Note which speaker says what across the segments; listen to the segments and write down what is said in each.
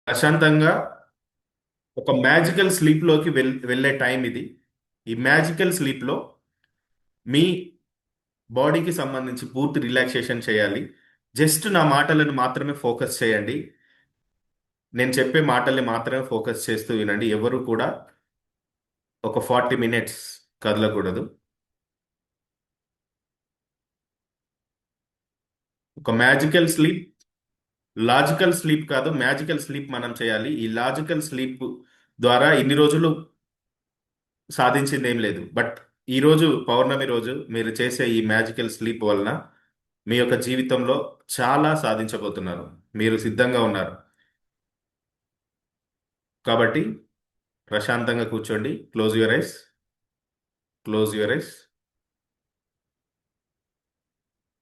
Speaker 1: ప్రశాంతంగా ఒక మ్యాజికల్ స్లీప్లోకి వెళ్ళే టైం ఇది. ఈ మ్యాజికల్ స్లీప్లో మీ బాడీకి సంబంధించి పూర్తి రిలాక్సేషన్ చేయాలి. జస్ట్ నా మాటలను మాత్రమే ఫోకస్ చేయండి. నేను చెప్పే మాటల్ని మాత్రమే ఫోకస్ చేస్తూ వినండి. ఎవరు కూడా ఒక 40 మినిట్స్ కదలకూడదు. ఒక మ్యాజికల్ స్లీప్, లాజికల్ స్లీప్ కాదు, మ్యాజికల్ స్లీప్ మనం చేయాలి. ఈ లాజికల్ స్లీప్ ద్వారా ఇన్ని రోజులు సాధించింది ఏం లేదు. బట్ ఈ రోజు పౌర్ణమి రోజు మీరు చేసే ఈ మ్యాజికల్ స్లీప్ వలన మీ యొక్క జీవితంలో చాలా సాధించబోతున్నారు. మీరు సిద్ధంగా ఉన్నారు కాబట్టి ప్రశాంతంగా కూర్చోండి. Close your eyes. Close your ice.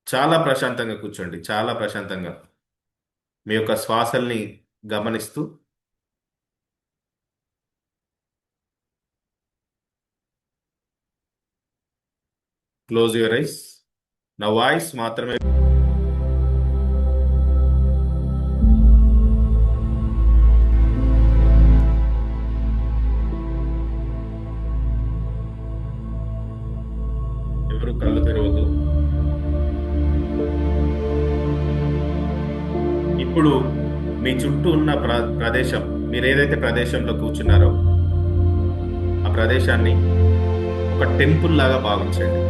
Speaker 1: చాలా ప్రశాంతంగా కూర్చోండి. చాలా ప్రశాంతంగా మీ యొక్క శ్వాసల్ని గమనిస్తూ క్లోజ్ యువర్ ఐస్. నా వాయిస్ మాత్రమే ఎవరు కళ్ళు తెరవద్దు. ఇప్పుడు మీ చుట్టూ ఉన్న ప్రదేశం, మీరు ఏదైతే ప్రదేశంలో కూర్చున్నారో ఆ ప్రదేశాన్ని ఒక టెంపుల్ లాగా భావించండి.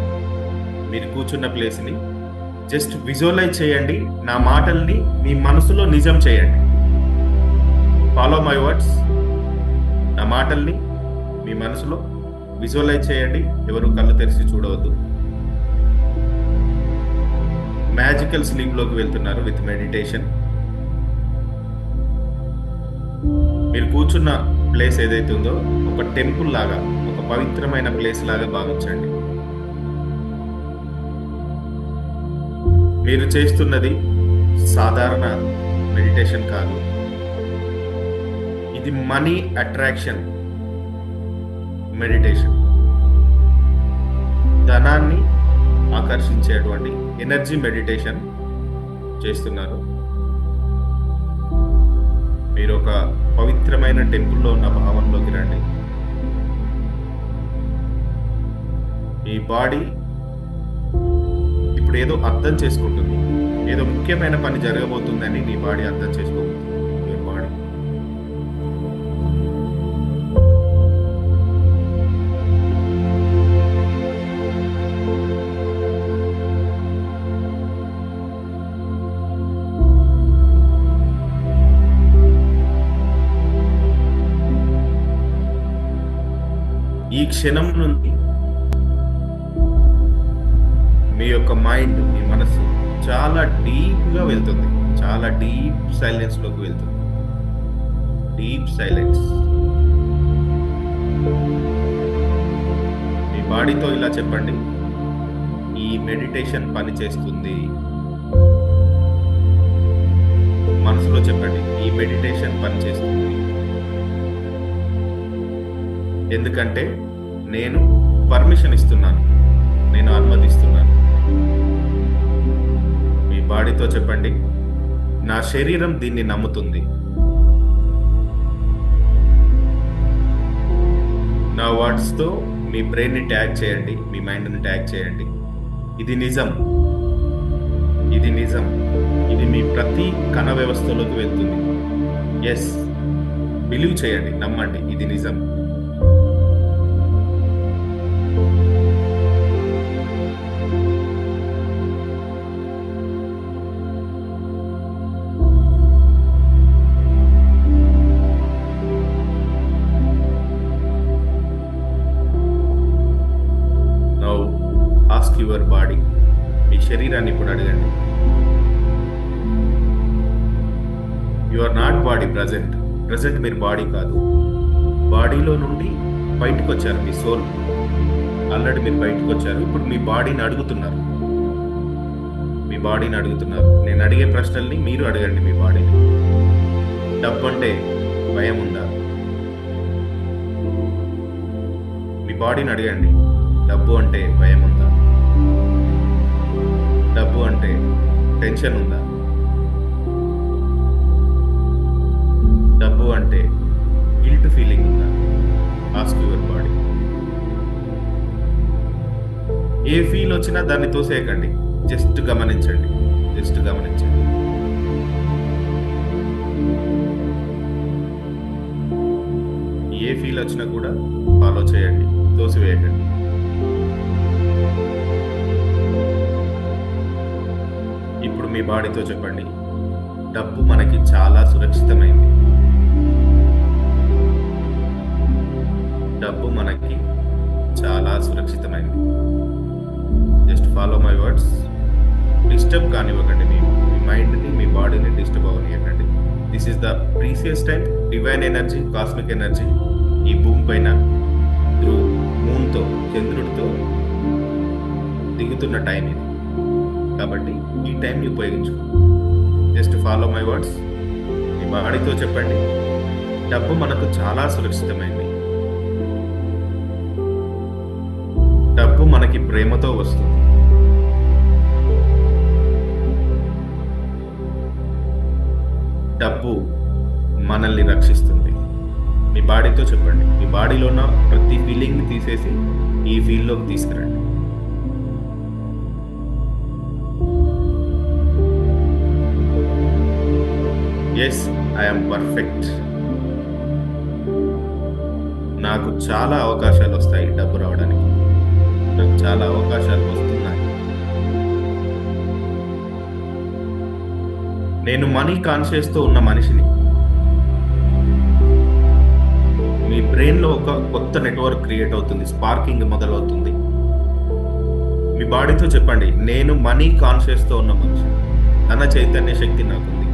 Speaker 1: మీరు కూర్చున్న ప్లేస్ని జస్ట్ విజువలైజ్ చేయండి. నా మాటల్ని మీ మనసులో నిజం చేయండి. Follow my words. నా మాటల్ని మీ మనసులో విజువలైజ్ చేయండి. ఎవరు కళ్ళు తెరిచి చూడవద్దు. మ్యాజికల్ స్లీప్లోకి వెళ్తున్నారు విత్ మెడిటేషన్. మీరు కూర్చున్న ప్లేస్ ఏదైతే ఉందో ఒక టెంపుల్ లాగా, ఒక పవిత్రమైన ప్లేస్ లాగా భావించండి. మీరు చేస్తున్నది సాధారణ మెడిటేషన్ కాదు. ఇది మనీ అట్రాక్షన్ మెడిటేషన్. ధనాన్ని ఆకర్షించేటువంటి ఎనర్జీ మెడిటేషన్ చేస్తున్నారు. మీరు ఒక పవిత్రమైన టెంపుల్లో ఉన్న భావంలోకి రండి. ఈ బాడీ ఇప్పుడు ఏదో అర్థం చేసుకుంటుంది. ఏదో ముఖ్యమైన పని జరగబోతుందని నీ బాడీ అర్థం చేసుకోబోతుంది. మీ బాడీ ఈ క్షణం నుండి మీ యొక్క మైండ్, మీ మనసు చాలా డీప్గా వెళ్తుంది. చాలా డీప్ సైలెన్స్లోకి వెళ్తుంది. Deep silence. మీ బాడీతో ఇలా చెప్పండి, ఈ మెడిటేషన్ పని చేస్తుంది. మనసులో చెప్పండి, ఈ మెడిటేషన్ పని చేస్తుంది. ఎందుకంటే నేను పర్మిషన్ ఇస్తున్నాను, నేను అనుమతిస్తున్నాను. మీ బాడీతో చెప్పండి, నా శరీరం దీన్ని నమ్ముతుంది. నా వర్డ్స్తో మీ బ్రెయిన్ని ట్యాగ్ చేయండి, మీ మైండ్ని ట్యాగ్ చేయండి. ఇది నిజం, ఇది నిజం, ఇది మీ ప్రతి కణ వ్యవస్థలోకి వెళ్తుంది. ఎస్, బిలీవ్ చేయండి, నమ్మండి, ఇది నిజం. Now ask your body. మీ శరీరాన్ని ఇప్పుడు అడగండి. You are not body present. Present మీరు బాడీ కాదు. బాడీలో నుండి బయటకు వచ్చారు. మీ సోల్ ఆల్రెడీ మీరు బయటకు వచ్చారు. ఇప్పుడు మీ బాడీని అడుగుతున్నారు. మీ బాడీని అడుగుతున్నారు. నేను అడిగే ప్రశ్నల్ని మీరు అడగండి మీ బాడీని. డబ్బు అంటే భయం ఉందా? మీ బాడీని అడగండి, డబ్బు అంటే భయం ఉందా? డబ్బు అంటే టెన్షన్ ఉందా? డబ్బు అంటే గిల్ట్ ఫీలింగ్ ఉందా? Ask your body. A feel వచ్చినా దాన్ని తోసేయకండి, జస్ట్ గమనించండి, జస్ట్ గమనించండి. ఏ ఫీల్ వచ్చినా కూడా ఫాలో చేయండి, తోసివేయకండి. ఇప్పుడు మీ బాడీతో చెప్పండి, డబ్బు మనకి చాలా సురక్షితమైంది. డబ్బు మనకి చాలా సురక్షితమైంది. Just follow my words. Disturb కానివ్వకండి, మీ మైండ్ని, మీ బాడీని డిస్టర్బ్ అవ్వనివ్వకండి. This is the precious time. Divine energy, cosmic energy ఈ భూమి పైన త్రూ మూన్తో, చంద్రుడితో దిగుతున్న టైం ఇది. కాబట్టి ఈ టైంని ఉపయోగించుకో. Just follow my words. మీ బాడీతో చెప్పండి, డబ్బు మనకు చాలా సురక్షితమైంది. డబ్బు మనకి ప్రేమతో వస్తుంది. డబ్బు మనల్ని రక్షిస్తుంది. మీ బాడీతో చెప్పండి. మీ బాడీలో ఉన్న ప్రతి ఫీలింగ్ని తీసేసి ఈ ఫీల్డ్లోకి తీసుకురండి. Yes, I'm perfect. నాకు చాలా అవకాశాలు వస్తాయి డబ్బు రావడానికి. నాకు చాలా అవకాశాలు వస్తున్నాయి. నేను మనీ కాన్షియస్తో ఉన్న మనిషిని. మీ బ్రెయిన్లో ఒక కొత్త నెట్వర్క్ క్రియేట్ అవుతుంది, స్పార్కింగ్ మొదలవుతుంది. మీ బాడీతో చెప్పండి, నేను మనీ కాన్షియస్తో ఉన్న మనిషిని. ధన చైతన్య శక్తి నాకుంది.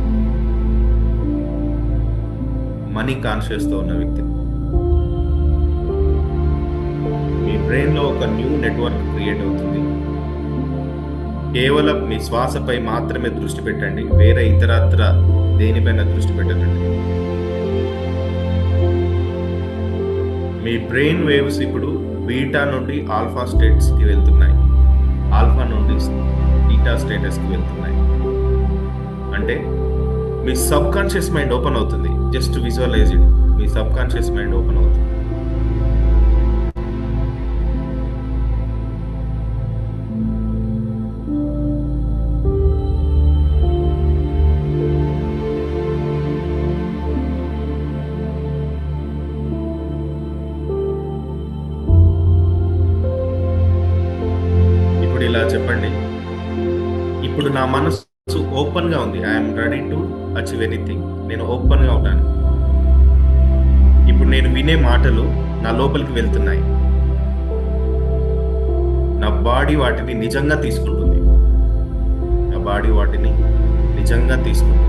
Speaker 1: మనీ కాన్షియస్తో ఉన్న వ్యక్తి. మీ బ్రెయిన్లో ఒక న్యూ నెట్వర్క్ క్రియేట్ అవుతుంది. కేవలం మీ శ్వాసపై మాత్రమే దృష్టి పెట్టండి, వేరే ఇతరత్ర దేనిపైన దృష్టి పెట్టండి. మీ బ్రెయిన్ వేవ్స్ ఇప్పుడు బీటా నుండి ఆల్ఫా స్టేట్స్కి వెళ్తున్నాయి, ఆల్ఫా నుండి బీటా స్టేటస్కి వెళ్తున్నాయి. అంటే మీ సబ్ కాన్షియస్ మైండ్ ఓపెన్ అవుతుంది. Just visualize it. మీ సబ్ కాన్షియస్ మైండ్ ఓపెన్ అవుతుంది. ఇప్పుడు ఇలా చెప్పండి, ఇప్పుడు నా మనసు ఓపెన్గా ఉంది. I'm ready to achieve anything. నేను ఓపెన్గా ఉంటాను. ఇప్పుడు నేను వినే మాటలు నా లోపలికి వెళ్తున్నాయి. నా బాడీ వాటిని నిజంగా తీసుకుంటుంది. నా బాడీ వాటిని నిజంగా తీసుకుంటుంది.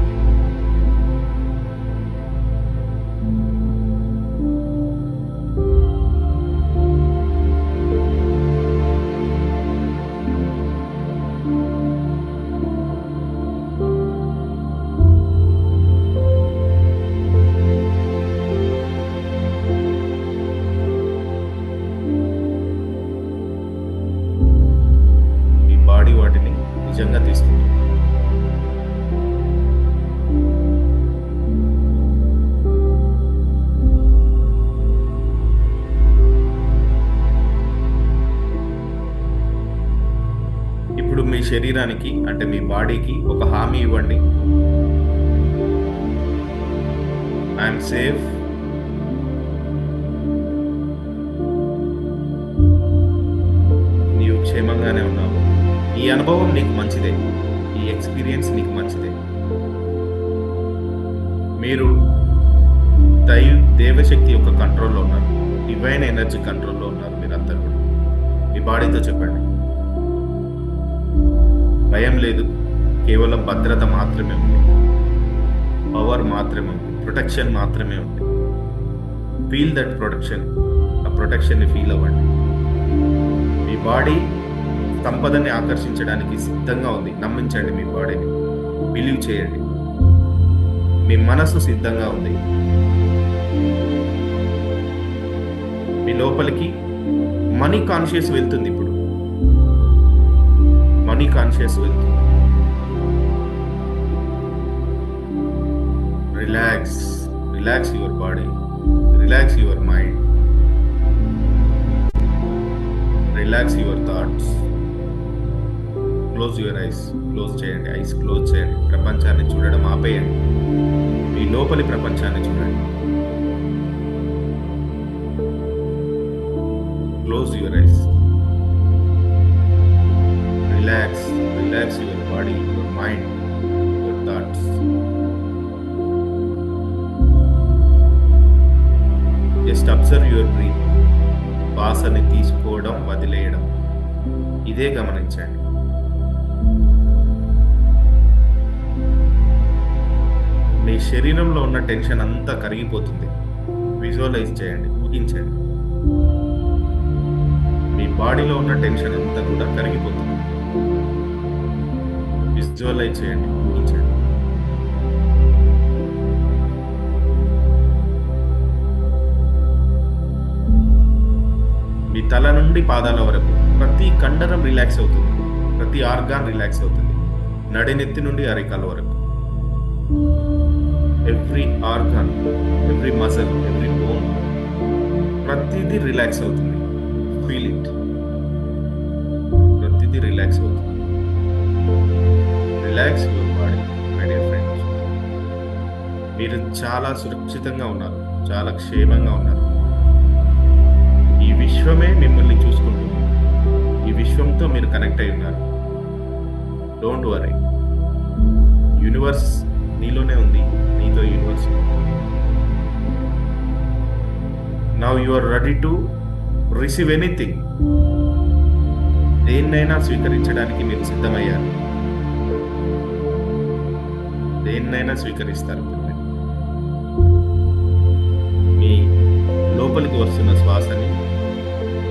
Speaker 1: వాటిని నిజంగా తీసుకుంటుంది. ఇప్పుడు మీ శరీరానికి, అంటే మీ బాడీకి ఒక హామీ ఇవ్వండి. I'm safe. నీవు క్షేమంగానే ఉన్నావు. ఈ అనుభవం నీకు మంచిదే. ఈ ఎక్స్పీరియన్స్ నీకు మంచిదే. మీరు దేవశక్తి యొక్క కంట్రోల్లో ఉన్నారు. డివైన్ ఎనర్జీ కంట్రోల్లో ఉన్నారు మీరందరూ కూడా. మీ బాడీతో చెప్పండి, భయం లేదు, కేవలం భద్రత మాత్రమే ఉంది, పవర్ మాత్రమే ఉంది, ప్రొటెక్షన్ మాత్రమే ఉంది. Feel that protection. ఆ ప్రొటెక్షన్ని ఫీల్ అవ్వండి. మీ బాడీ సంపదని ఆకర్షించడానికి సిద్ధంగా ఉంది. నమ్మించండి మీ బాడీని, బిలీవ్ చేయండి. మీ మనసు సిద్ధంగా ఉంది. మీ లోపలికి మనీ కాన్షియస్ వెళ్తుంది. ఇప్పుడు మనీ కాన్షియస్ వెళ్తుంది. Relax, relax your body, relax your mind, relax your thoughts. Close your eyes. Close చేయండి, ఐస్ క్లోజ్ చేయండి. ప్రపంచాన్ని చూడడం ఆపేయండి. మీ లోపలి ప్రపంచాన్ని చూడండి. Close your eyes. Relax, relax your body, your mind, your thoughts. Just observe your breath. శ్వాసని తీసుకోవడం, వదిలేయడం, ఇదే గమనించండి. మీ శరీరంలో ఉన్న టెన్షన్ అంతా కరిగిపోతుంది. విజువలైజ్ చేయండి, ఊహించండి. మీ బాడీలో ఉన్న టెన్షన్ అంతా కూడా కరిగిపోతుంది. విజువలైజ్ చేయండి, ఊహించండి. మీ తల నుండి పాదాల వరకు ప్రతి కండరం రిలాక్స్ అవుతుంది. ప్రతి ఆర్గాన్ రిలాక్స్ అవుతుంది. నడినెత్తి నుండి అరికాల వరకు every organ, every muscle, every bone, ప్రతిదీ రిలాక్స్ అవుతుంది. Feel it. ప్రతిదీ రిలాక్స్ అవుతుంది. Relax your body my dear friends. మీరు చాలా సురక్షితంగా ఉన్నారు, చాలా క్షేమంగా ఉన్నారు. ఈ విశ్వమే మిమ్మల్ని చూసుకుంటుంది. ఈ విశ్వంతో మీరు కనెక్ట్ అయి ఉన్నారు. Don't worry. యూనివర్స్ నీలోనే ఉంది, నీతో universe. Now you are ready to receive anything. దేన్నైనా స్వీకరించడానికి మీరు సిద్ధమయ్యారు. దేన్నైనా స్వీకరిస్తారు. మీ లోపలికి వస్తున్న శ్వాసని,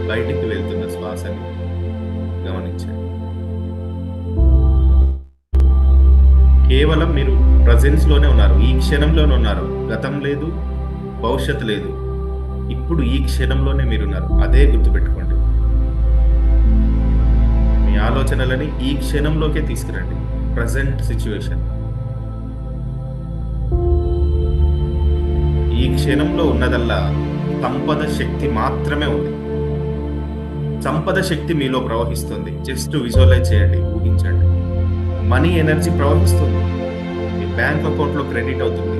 Speaker 1: బయటికి వెళ్తున్న శ్వాసని గమనించండి. కేవలం మీరు ప్రజెన్స్ లోనే ఉన్నారు, ఈ క్షణంలోనే ఉన్నారు. గతం లేదు, భవిష్యత్తు లేదు. ఇప్పుడు ఈ క్షణంలోనే మీరున్నారు. అదే గుర్తుపెట్టుకోండి. మీ ఆలోచనలని ఈ క్షణంలోకే తీసుకురండి. Present situation. ఈ క్షణంలో ఉన్నదల్లా సంపద శక్తి మాత్రమే ఉంది. సంపద శక్తి మీలో ప్రవహిస్తుంది. జస్ట్ విజువలైజ్ చేయండి, ఊహించండి. మనీ ఎనర్జీ ప్రవహిస్తుంది. మీ బ్యాంక్ అకౌంట్లో క్రెడిట్ అవుతుంది.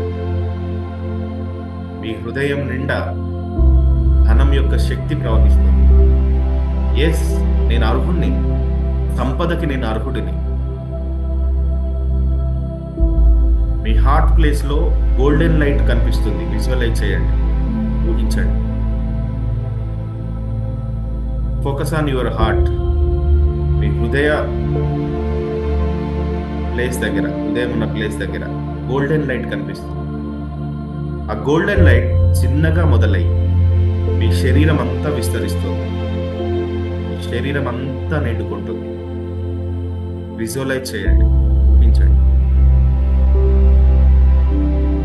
Speaker 1: మీ హృదయం నిండా ధనం యొక్క శక్తి ప్రవహిస్తుంది. ఎస్, నేను అర్హుడిని. సంపదకి నేను అర్హుడిని. మీ హార్ట్ ప్లేస్ లో గోల్డెన్ లైట్ కనిపిస్తుంది. విజువలైజ్ చేయండి, ఊహించండి. Focus on your heart. మీ హృదయ ప్లేస్ దగ్గర, హృదయం ఉన్న ప్లేస్ దగ్గర గోల్డెన్ లైట్ కనిపిస్తుంది. ఆ గోల్డెన్ లైట్ చిన్నగా మొదలై మీ శరీరం అంతా విస్తరిస్తుంది. శరీరం అంతా నిండుకుంటుంది. విజువలైజ్ చేయండి, ఊహించండి.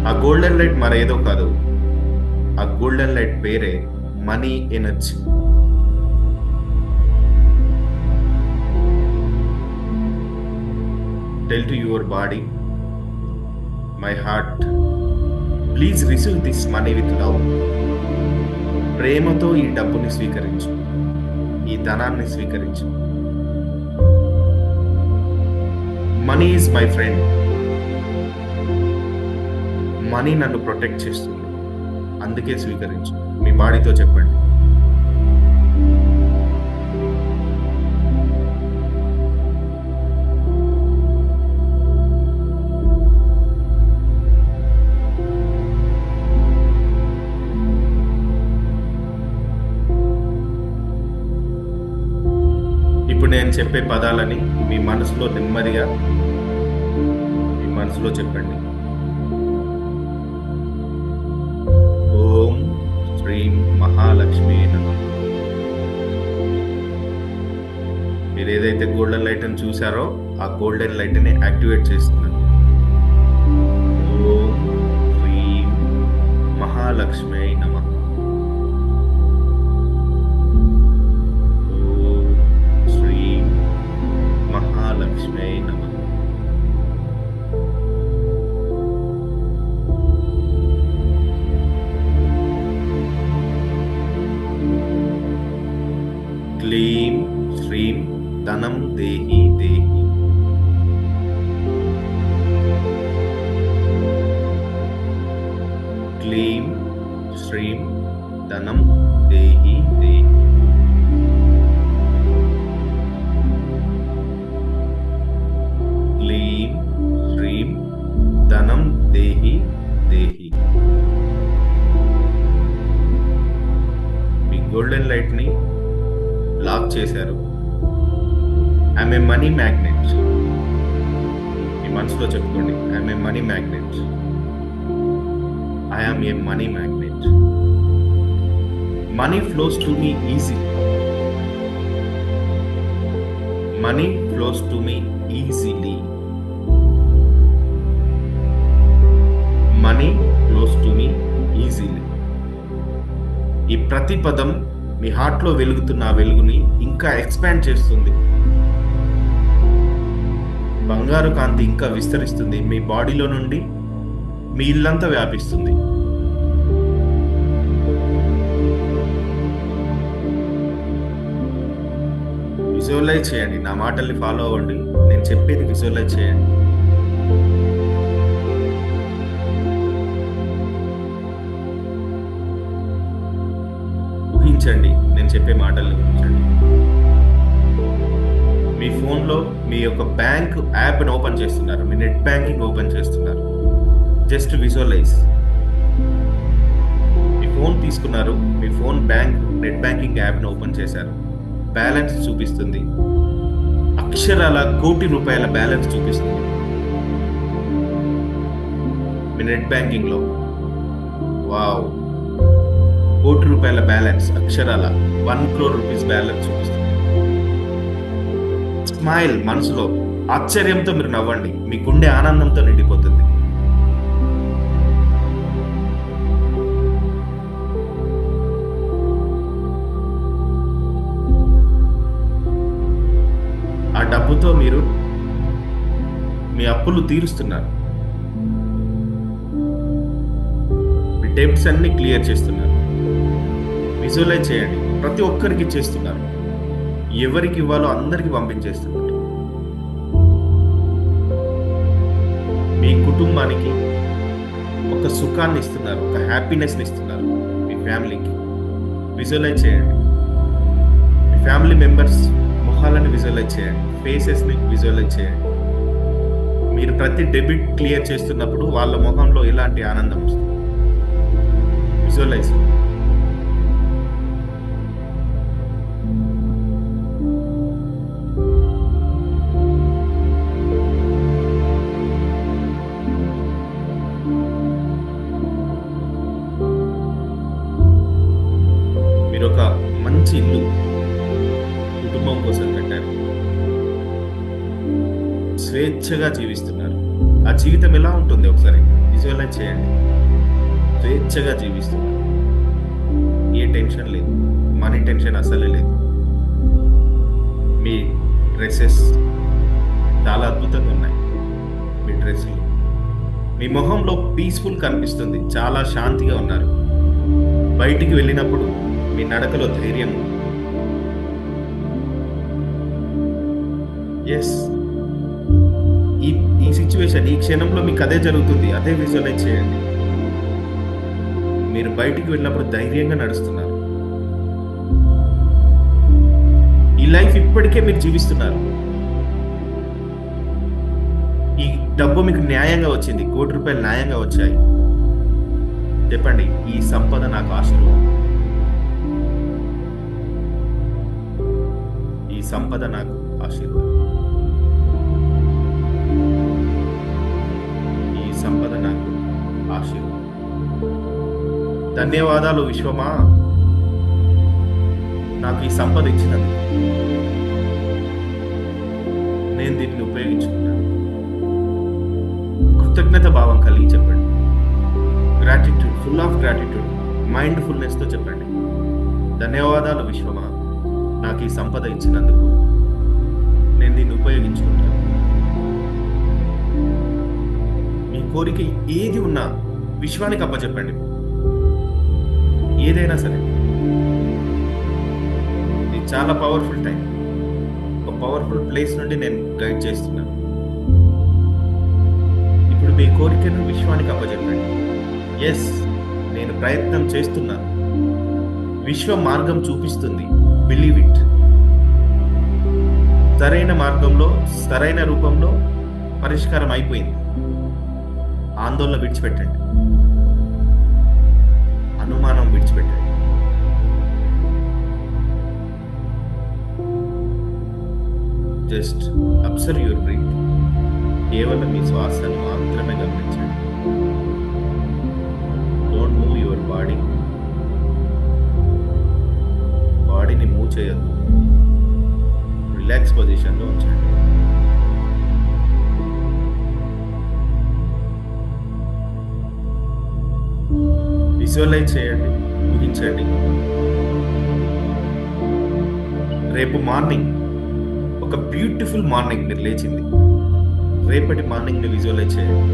Speaker 1: ఆ గోల్డెన్ లైట్ మరేదో కాదు. ఆ గోల్డెన్ లైట్ పేరే money energy. Tell to your body, my heart, please receive this money with love. ప్రేమతో ఈ డబ్బుని స్వీకరించు, ఈ ధనాన్ని స్వీకరించు. Money is my friend. Money నన్ను ప్రొటెక్ట్ చేస్తుంది, అందుకే స్వీకరించు. మీ బాడీతో చెప్పండి. ఇప్పుడు నేను చెప్పే పదాలని మీ మనసులో నెమ్మదిగా మీ మనసులో చెప్పండి. ఓం శ్రీం మహాలక్ష్మి నమః. మీరు ఏదైతే గోల్డెన్ లైట్ అని చూసారో ఆ గోల్డెన్ లైట్ ని యాక్టివేట్ చేస్తున్నాను. ఓం శ్రీం మహాలక్ష్మి నమః. మహాలక్ష్మి నమః. ధనం దేహి దేహి. క్లీం శ్రీం ధనం దేహి దేహి. క్లీం శ్రీం ధనం దేహి దేహి. మీ గోల్డెన్ లైట్ ని లాక్ చేశారు. I'm a money magnet. మీ మనసులో చెప్పుకోండి, I'm a money magnet. I am a money magnet. Money flows to me easily. Money flows to me easily. Money flows to me easily. ఈ ప్రతి పదం మీ హార్ట్లో వెలుగుతున్న ఆ వెలుగుని ఇంకా ఎక్స్పాండ్ చేస్తుంది. బంగారు కాంతి ఇంకా విస్తరిస్తుంది. మీ బాడీలో నుండి మీ ఇల్లంతా వ్యాపిస్తుంది. విజువలైజ్ చేయండి. నా మాటల్ని ఫాలో అవ్వండి. నేను చెప్పేది విజువలైజ్ చేయండి. ఊహించండి. నేను చెప్పే మాటల్ని ఊహించండి. మీ ఫోన్లో మీ యొక్క బ్యాంక్ యాప్ని ఓపెన్ చేస్తున్నారు. మీ నెట్ బ్యాంకింగ్ ఓపెన్ చేస్తున్నారు. Just visualize. మీ ఫోన్ తీసుకున్నారు. మీ ఫోన్ నెట్ బ్యాంకింగ్ యాప్ని ఓపెన్ చేశారు. బ్యాలెన్స్ చూపిస్తుంది. అక్షరాల కోటి రూపాయల బ్యాలెన్స్ చూపిస్తుంది మీ నెట్ బ్యాంకింగ్లో. వావ్, కోటి రూపాయల బ్యాలెన్స్, అక్షరాల 1 crore rupees బ్యాలెన్స్ చూపిస్తుంది. స్మైల్. మనసులో ఆశ్చర్యంతో మీరు నవ్వండి. మీ గుండె ఆనందంతో నిండిపోతుంది. ఆ డబ్బుతో మీరు మీ అప్పులు తీరుస్తున్నారు. మీ డెబ్ట్స్ అన్ని క్లియర్ చేస్తున్నారు. విజువలైజ్ చేయండి. ప్రతి ఒక్కరికి ఇచ్చేస్తున్నారు. ఎవరికి ఇవ్వాలో అందరికి పంపించేస్తున్నారు. మీ కుటుంబానికి ఒక సుఖాన్ని ఇస్తున్నారు. ఒక హ్యాపీనెస్ని ఇస్తున్నారు. మీ ఫ్యామిలీకి విజువలైజ్ చేయండి. మీ ఫ్యామిలీ మెంబర్స్ మొహాలను విజువలైజ్ చేయండి. ఫేసెస్ని విజువలైజ్ చేయండి. మీరు ప్రతి డెబిట్ క్లియర్ చేస్తున్నప్పుడు వాళ్ళ ముఖంలో ఎలాంటి ఆనందం వస్తుంది. విజువలైజ్. మీరు ఒక మంచి ఇల్లు కుటుంబం కోసం కట్టారు. స్వేచ్ఛగా జీవిస్తున్నారు. ఆ జీవితం ఎలా ఉంటుంది ఒకసారి విజువలైజ్ చేయండి. స్వేచ్ఛగా జీవిస్తున్నారు. ఏ టెన్షన్ లేదు. మనీ టెన్షన్ అసలే లేదు. మీ డ్రెస్సెస్ చాలా అద్భుతంగా ఉన్నాయి. మీ డ్రెస్సులు, మీ మొహంలో పీస్ఫుల్ కనిపిస్తుంది. చాలా శాంతిగా ఉన్నారు. బయటికి వెళ్ళినప్పుడు మీ నడకలో ధైర్యం ఉంది. ఎస్, ఈ సిచ్యువేషన్, ఈ క్షణంలో మీకు అదే జరుగుతుంది. అదే విజువలైజ్ చేయండి. మీరు బయటికి వెళ్ళినప్పుడు ధైర్యంగా నడుస్తున్నారు. ఈ లైఫ్ ఇప్పటికే మీరు జీవిస్తున్నారు. ఈ డబ్బు మీకు న్యాయంగా వచ్చింది. 1 కోటి రూపాయలు న్యాయంగా వచ్చాయి. చెప్పండి, ఈ సంపద నాకు ఆశీర్వాదం. ఈ సంపద నాకు ఆశీర్వాదం. ఈ సంపద నాకు ఆశీర్వాదం. ధన్యవాదాలు విశ్వమా, నాకు ఈ సంపద ఇచ్చినందుకు. నేను దీన్ని ఉపయోగించుకున్నాను. కృతజ్ఞత భావం కలిగి చెప్పండి. గ్రాటిట్యూడ్, ఫుల్ ఆఫ్ గ్రాటిట్యూడ్, మైండ్ఫుల్నెస్తో చెప్పండి. ధన్యవాదాలు విశ్వమా, నాకు ఈ సంపద ఇచ్చినందుకు. నేను దీన్ని ఉపయోగించుకుంటాను. మీ కోరిక ఏది ఉన్నా విశ్వానికి అప్పచెప్పండి. ఏదైనా సరే. ఇది చాలా పవర్ఫుల్ టైం. ఒక పవర్ఫుల్ ప్లేస్ నుండి నేను గైడ్ చేస్తున్నాను. ఇప్పుడు మీ కోరికను విశ్వానికి అప్పచెప్పండి. ఎస్, నేను ప్రయత్నం చేస్తున్నాను. విశ్వ మార్గం చూపిస్తుంది. Believe it. సరైన మార్గంలో, సరైన రూపంలో పరిష్కారం అయిపోయింది. ఆందోళన విడిచిపెట్టండి. అనుమానం విడిచిపెట్టండి. Just observe your breath. కేవలం మీ శ్వాసను మాత్రమే గమనించండి. Don't move your body. బాడీని మూవ్ చేయొద్దు. రిలాక్స్ పొజిషన్లో ఉంచండి. విజువలైజ్ చేయండి, ఊహించండి. రేపు మార్నింగ్ ఒక బ్యూటిఫుల్ మార్నింగ్ మీరు లేచింది. రేపటి మార్నింగ్ని విజువలైజ్ చేయండి.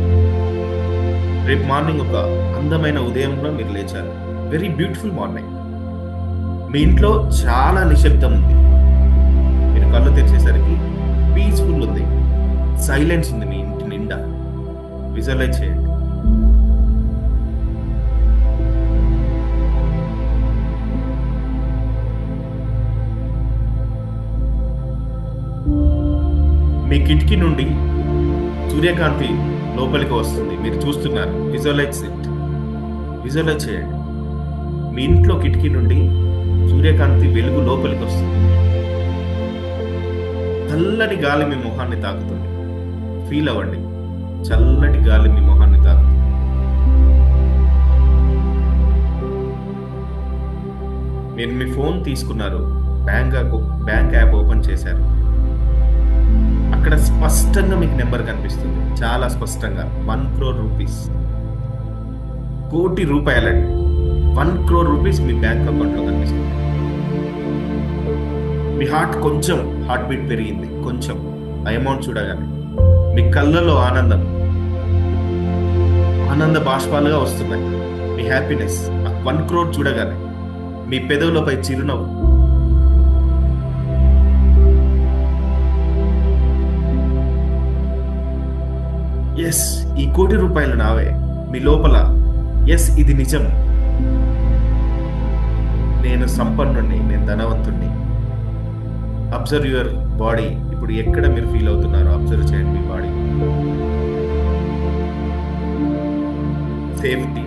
Speaker 1: రేపు మార్నింగ్ ఒక అందమైన ఉదయంలో మీరు లేచారు. Very beautiful morning. మీ ఇంట్లో చాలా నిశ్శబ్దం ఉంది. మీరు కళ్ళు తెరిచేసరికి పీస్ఫుల్ ఉంది. సైలెన్స్ ఉంది మీ ఇంటి నిండా. విజువలైజ్ చేయండి. మీ కిటికీ నుండి సూర్యకాంతి లోపలికి వస్తుంది. మీరు చూస్తున్నారు. Visualise it. విజువలైజ్ చేయండి. మీ ఇంట్లో కిటికీ నుండి సూర్యకాంతి వెలుగు లోపలికి వస్తుంది. చల్లటి గాలి మీ మొహాన్ని తాకుతుంది. ఫీల్ అవ్వండి. చల్లటి గాలి మీ మొహాన్ని తాకుతుంది. మీరు మీ ఫోన్ తీసుకున్నారు. బ్యాంక్ యాప్ ఓపెన్ చేశారు. అక్కడ స్పష్టంగా మీకు నెంబర్ కనిపిస్తుంది. చాలా స్పష్టంగా 1 crore రూపీస్. 1 కోటి రూపాయలండి. 1 crore రూపీస్ మీ బ్యాంక్ అకౌంట్లో కనిపిస్తుంది. మీ హార్ట్ బీట్ పెరిగింది కొంచెం ఆ అమౌంట్ చూడగానే. మీ కళ్ళలో ఆనంద బాష్పాలుగా వస్తున్నాయి. మీ హ్యాపీనెస్ 1 crore చూడగానే. మీ పెదవులపై చిరునవ్వు. ఎస్, ఈ 1 కోటి రూపాయలు నావే. మీ లోపల ఎస్, ఇది నిజం. నేను సంపన్నుణ్ణి, నేను ధనవంతుణ్ణి. Observe your body. ఇప్పుడు ఎక్కడ మీరు ఫీల్ అవుతున్నారో అబ్జర్వ్ చేయండి. మీ బాడీ సేఫ్టీ,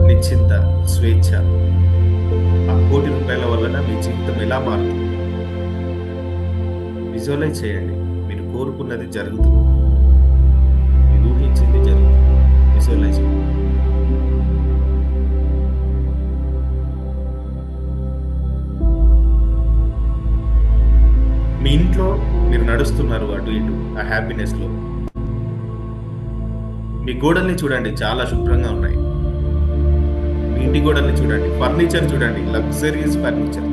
Speaker 1: నిశ్చింత, స్వేచ్ఛ. ఆ 1 కోటి రూపాయల వలన మీ జీవితం ఎలా మారుతుంది? విజువలైజ్ చేయండి. మీరు కోరుకున్నది జరుగుతుంది. మీరు ఊహించింది జరుగుతుంది. విజువలైజ్. మీ ఇంట్లో మీరు నడుస్తున్నారు అటు ఇటు ఆ హ్యాపీనెస్ లో. మీ గోడల్ని చూడండి, చాలా శుభ్రంగా ఉన్నాయి. మీ ఇంటి గోడల్ని చూడండి. ఫర్నిచర్ చూడండి, లగ్జరియస్ ఫర్నిచర్.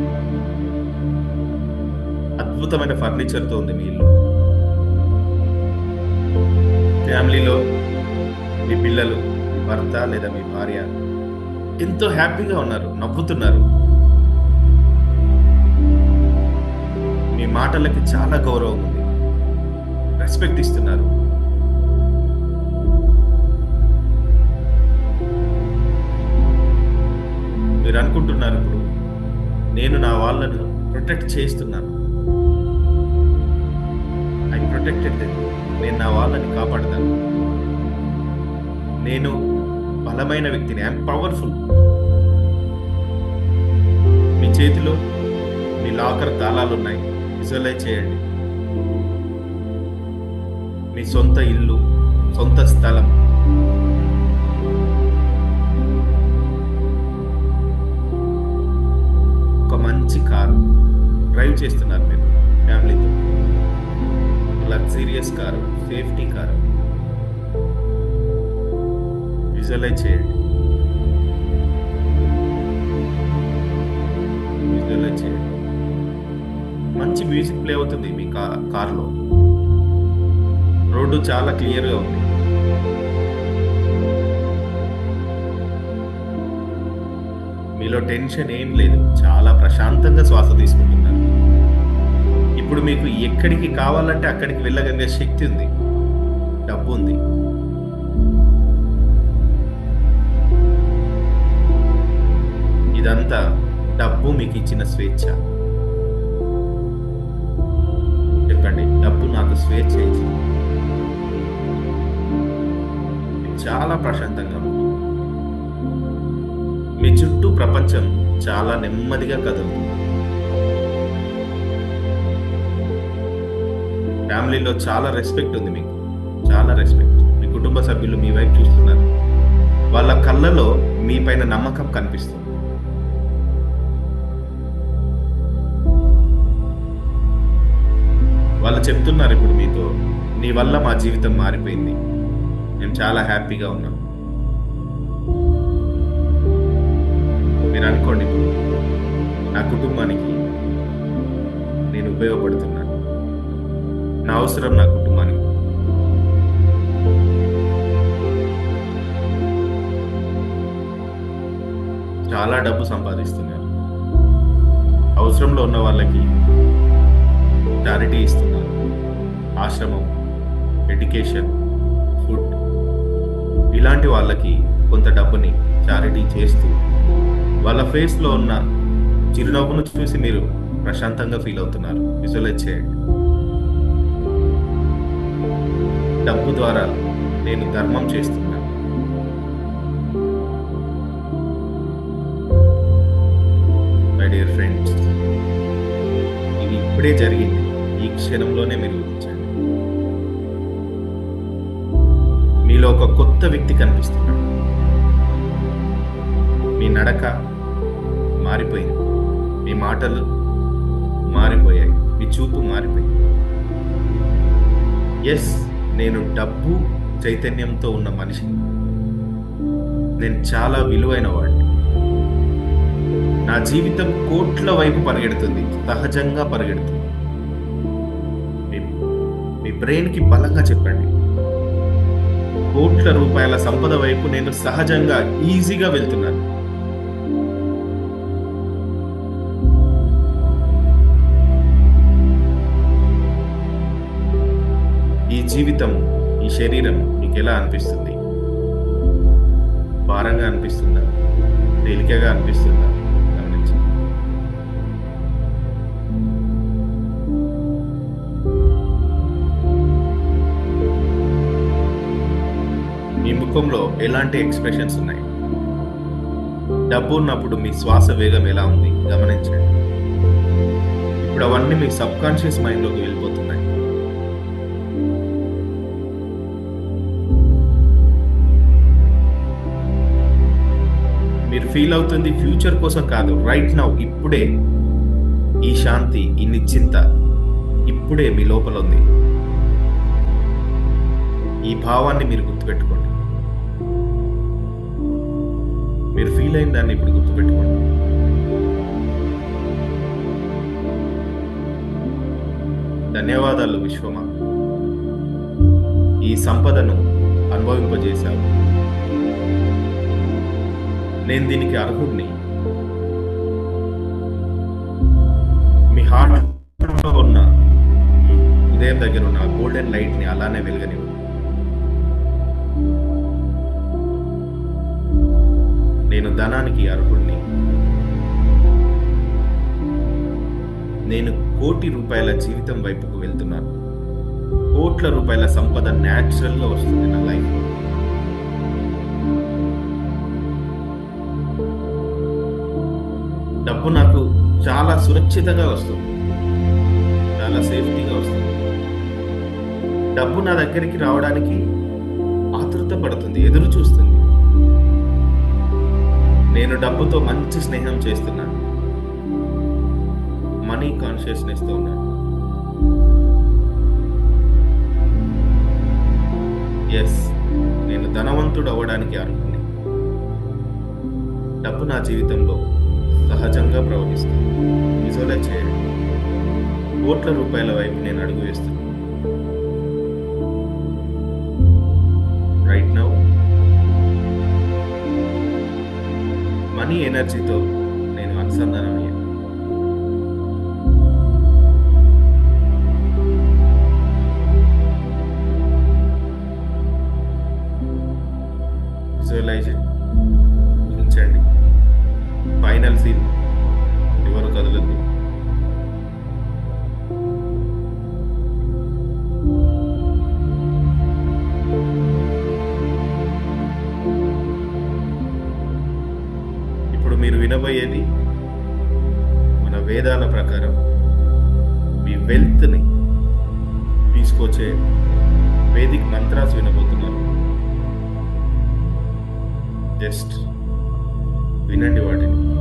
Speaker 1: అద్భుతమైన ఫర్నిచర్తో ఉంది మీ ఇల్లు. ఫ్యామిలీలో మీ పిల్లలు, మీ భర్త లేదా మీ భార్య ఎంతో హ్యాపీగా ఉన్నారు, నవ్వుతున్నారు. మీ మాటలకి చాలా గౌరవం ఉంది, రెస్పెక్ట్ ఇస్తున్నారు. మీరు అనుకుంటున్నారు ఇప్పుడు, నేను నా వాళ్ళను ప్రొటెక్ట్ చేస్తున్నాను. I protected them. నేను నా వాళ్ళని కాపాడతాను. నేను బలమైన వ్యక్తిని. I'm powerful. మీ చేతిలో మీ లాకర్ తాళాలు ఉన్నాయి. విజువలైజ్ చేయండి. మీ సొంత ఇల్లు, సొంత స్థలం. ఒక మంచి కారు డ్రైవ్ చేస్తున్నారు మీరు ఫ్యామిలీతో. Luxurious car, safety car. Visualize చేయండి. విజువలైజ్ చేయండి. మంచి మ్యూజిక్ ప్లే అవుతుంది మీ కార్లో. రోడ్డు చాలా క్లియర్గా ఉంది. మీ మీలో టెన్షన్ ఏం లేదు. చాలా ప్రశాంతంగా శ్వాస తీసుకుంటున్నారు. ఇప్పుడు మీకు ఎక్కడికి కావాలంటే అక్కడికి వెళ్ళగలిగే శక్తి ఉంది. డబ్బు ఉంది. ఇదంతా డబ్బు మీకు ఇచ్చిన స్వేచ్ఛ. చెప్పండి, డబ్బు నాకు స్వేచ్ఛ ఇచ్చింది. చాలా ప్రశాంతంగా ఉంది. మీ చుట్టూ ప్రపంచం చాలా నెమ్మదిగా కదులుతుంది. ఫ్యామిలీలో చాలా రెస్పెక్ట్ ఉంది మీకు. చాలా రెస్పెక్ట్. మీ కుటుంబ సభ్యులు మీ వైపు చూస్తున్నారు. వాళ్ళ కళ్ళలో మీ పైన నమ్మకం కనిపిస్తుంది. వాళ్ళు చెప్తున్నారు ఇప్పుడు మీతో, నీ వల్ల మా జీవితం మారిపోయింది, మేము చాలా హ్యాపీగా ఉన్నాం. మీరు అనుకోండి, ఇప్పుడు నా కుటుంబానికి నేను ఉపయోగపడుతున్నాను. నా అవసరం నా కుటుంబానికి. చాలా డబ్బు సంపాదిస్తున్నారు. అవసరంలో ఉన్న వాళ్ళకి చారిటీ ఇస్తున్నారు. ఆశ్రమం, ఎడ్యుకేషన్, ఫుడ్, ఇలాంటి వాళ్ళకి కొంత డబ్బుని చారిటీ చేస్తూ వాళ్ళ ఫేస్లో ఉన్న చిరునవ్వును చూసి మీరు ప్రశాంతంగా ఫీల్ అవుతున్నారు. విజువలైజ్ చేయండి. డబ్బు ద్వారా నేను ధర్మం చేస్తున్నాను. మై డియర్ ఫ్రెండ్స్, ఇది ఇప్పుడే జరిగింది. ఈ క్షణంలోనే మీరు ఊహించండి. మీలో ఒక కొత్త వ్యక్తి కనిపిస్తున్నాడు. మీ నడక మారిపోయింది. మీ మాటలు మారిపోయాయి. మీ చూపు మారిపోయింది. ఎస్, నేను డబ్బు చైతన్యంతో ఉన్న మనిషిని. నేను చాలా విలువైన వాడిని. నా జీవితం కోట్ల వైపు పరిగెడుతుంది. సహజంగా పరిగెడుతుంది. మీ బ్రెయిన్కి బలంగా చెప్పండి, కోట్ల రూపాయల సంపద వైపు నేను సహజంగా ఈజీగా వెళ్తున్నాను. ఈ జీవితం, ఈ శరీరం మీకు ఎలా అనిపిస్తుంది? భారంగా అనిపిస్తుందా? తేలికగా అనిపిస్తుందా? గమనించండి. మీ ముఖంలో ఎలాంటి ఎక్స్ప్రెషన్స్ ఉన్నాయి? డబ్బు ఉన్నప్పుడు మీ శ్వాస వేగం ఎలా ఉంది? గమనించండి. ఇప్పుడు అవన్నీ మీ సబ్ కాన్షియస్ మైండ్లోకి వెళ్ళిపోతున్నాయి. మీరు ఫీల్ అవుతుంది ఫ్యూచర్ కోసం కాదు, రైట్ నౌ, ఇప్పుడే. ఈ శాంతి, ఈ నిశ్చింత ఇప్పుడే మీ లోపల ఉంది. ఈ భావాన్ని మీరు గుర్తుపెట్టుకోండి. మీరు ఫీల్ అయిన దాన్ని ఇప్పుడు గుర్తుపెట్టుకోండి. ధన్యవాదాలు విశ్వమా, ఈ సంపదను అనుభవింపజేశావు. నేను దీనికి అర్హుడిని. మీ హార్ట్లో ఉన్న, హృదయం దగ్గర ఉన్న గోల్డెన్ లైట్ని అలానే వెలుగనివ్వు. నేను ధనానికి అర్హుడిని. నేను కోటి రూపాయల జీవితం వైపుకు వెళ్తున్నాను. కోట్ల రూపాయల సంపద న్యాచురల్గా వస్తుంది నా లైఫ్. డబ్బు నాకు చాలా సురక్షితంగా వస్తుంది, చాలా సేఫ్టీగా వస్తుంది. డబ్బు నా దగ్గరికి రావడానికి ఆతృత పడుతుంది, ఎదురు చూస్తుంది. నేను డబ్బుతో మంచి స్నేహం చేస్తున్నాను. మనీ కాన్షియస్నెస్తో ఉన్నాను. ఎస్, నేను ధనవంతుడు అవ్వడానికి అర్హుడిని. డబ్బు నా జీవితంలో సహజంగా ప్రవహిస్తుంది. విజువలైజ్ చేయండి. కోట్ల రూపాయల వైపు నేను అడుగు వేస్తున్నాను. రైట్ నౌ మనీ ఎనర్జీతో అనుసంధానం అయ్యింది. విజువలైజ్ ఊహించండి. ఫైనల్ సీన్, ఎవరు కదలద్దు. ఇప్పుడు మీరు వినబోయేది మన వేదాల ప్రకారం మీ వెల్త్ని తీసుకొచ్చే వేదిక్ మంత్రాస్ వినబోతున్నారు. జస్ట్ వినండి వాటిని.